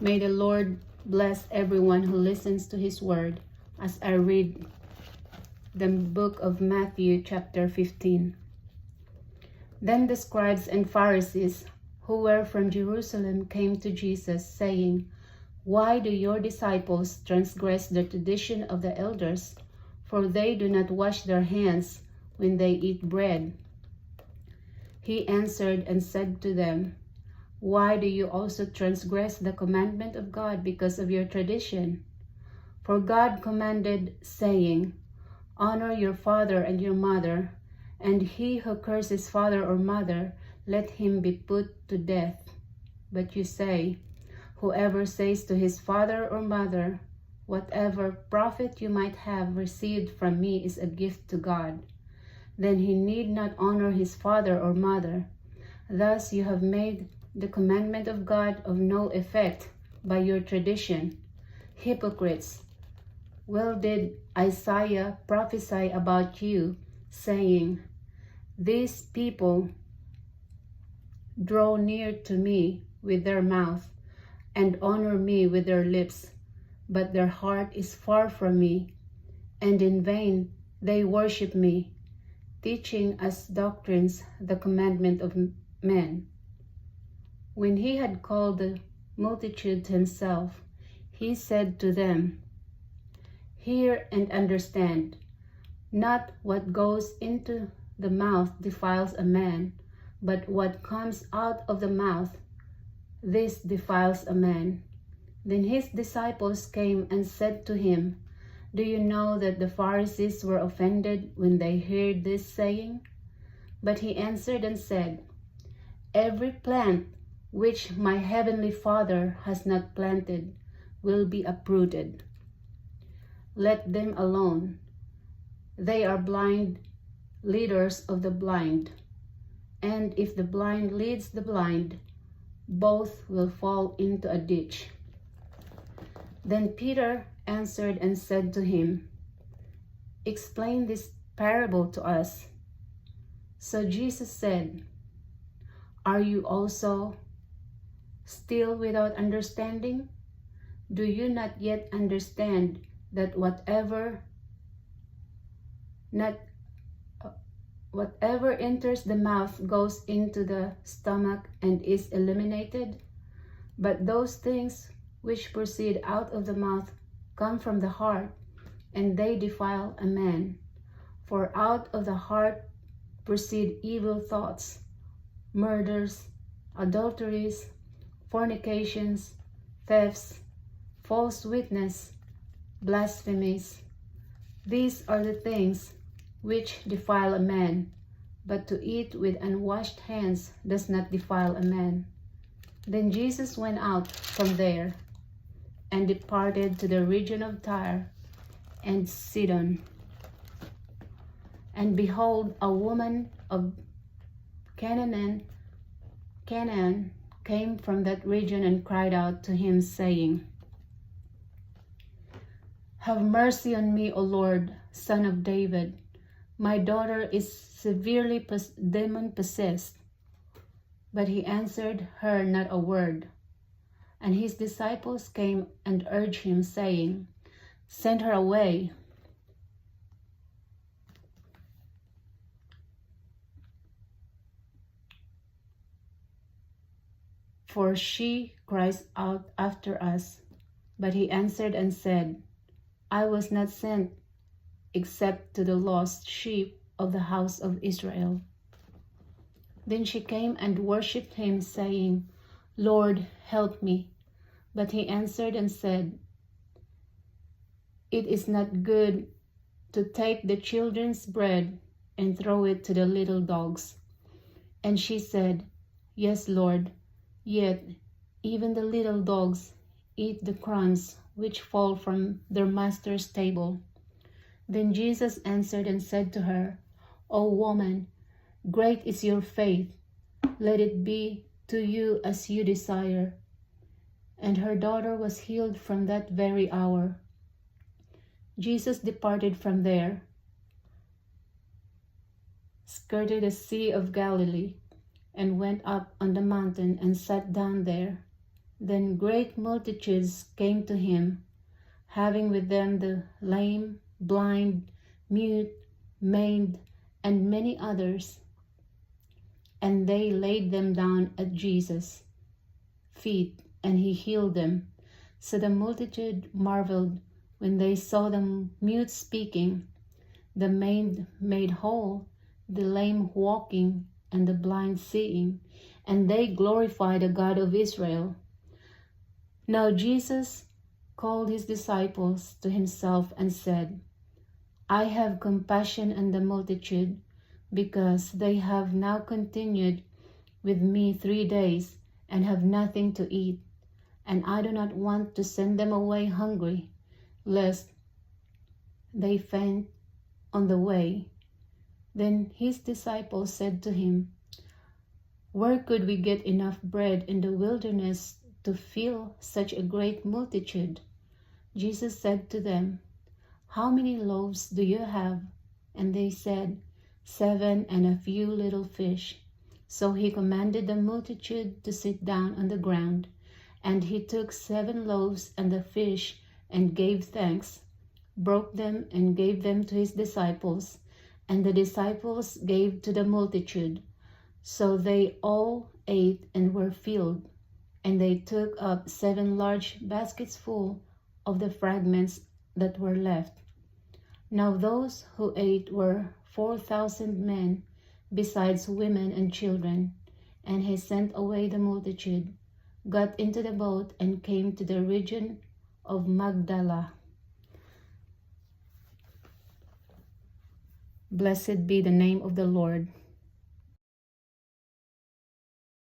May the Lord bless everyone who listens to his word as I read the book of Matthew chapter 15. Then the scribes and Pharisees who were from Jerusalem came to Jesus, saying, "Why do your disciples transgress the tradition of the elders? For they do not wash their hands when they eat bread." He answered and said to them, "Why do you also transgress the commandment of God because of your tradition? For God commanded, saying, 'Honor your father and your mother,' and he who curses father or mother, let him be put to death. But you say, 'Whoever says to his father or mother, whatever profit you might have received from me is a gift to God,' then he need not honor his father or mother. Thus you have made the commandment of God of no effect by your tradition. Hypocrites! Well did Isaiah prophesy about you, saying, 'These people draw near to me with their mouth and honor me with their lips, but their heart is far from me, and in vain they worship me, teaching as doctrines the commandment of men.'" When he had called the multitude to himself, he said to them, "Hear and understand. Not what goes into the mouth defiles a man, but what comes out of the mouth, this defiles a man." Then his disciples came and said to him, "Do you know that the Pharisees were offended when they heard this saying?" But he answered and said, "Every plant which my heavenly Father has not planted will be uprooted. Let them alone. They are blind leaders of the blind. And if the blind leads the blind, both will fall into a ditch." Then Peter answered and said to him, "Explain this parable to us." So Jesus said, "Are you also still without understanding? Do you not yet understand that whatever enters the mouth goes into the stomach and is eliminated? But those things which proceed out of the mouth come from the heart, and they defile a man. For out of the heart proceed evil thoughts, murders, adulteries, fornications, thefts, false witness, blasphemies. These are the things which defile a man, but to eat with unwashed hands does not defile a man." Then Jesus went out from there and departed to the region of Tyre and Sidon. And behold, a woman of Canaan came from that region and cried out to him, saying, "Have mercy on me, O Lord, Son of David. My daughter is severely demon-possessed." But he answered her not a word. And his disciples came and urged him, saying, "Send her away, for she cries out after us." But he answered and said, "I was not sent except to the lost sheep of the house of Israel." Then she came and worshipped him, saying, "Lord, help me." But he answered and said, "It is not good to take the children's bread and throw it to the little dogs." And she said, "Yes, Lord, yet even the little dogs eat the crumbs which fall from their master's table." Then Jesus answered and said to her, "O woman, great is your faith. Let it be to you as you desire." And her daughter was healed from that very hour. Jesus departed from there, skirted the Sea of Galilee, and went up on the mountain and sat down there. Then great multitudes came to him, having with them the lame, blind, mute, maimed, and many others. And they laid them down at Jesus' feet, and he healed them. So the multitude marveled when they saw the mute speaking, the maimed made whole, the lame walking, and the blind seeing, and they glorified the God of Israel. Now Jesus called his disciples to himself and said, I have compassion on the multitude, because they have now continued with me 3 days and have nothing to eat, and I do not want to send them away hungry, lest they faint on the way. Then his disciples said to him, Where could we get enough bread in the wilderness to fill such a great multitude? Jesus said to them, How many loaves do you have? And they said, 7 and a few little fish. So he commanded the multitude to sit down on the ground. And he took 7 loaves and the fish, and gave thanks, broke them, and gave them to his disciples. And the disciples gave to the multitude. So they all ate and were filled. And they took up 7 large baskets full of the fragments that were left. Now those who ate were 4,000 men, besides women and children. And he sent away the multitude, got into the boat, and came to the region of Magdala. Blessed be the name of the Lord.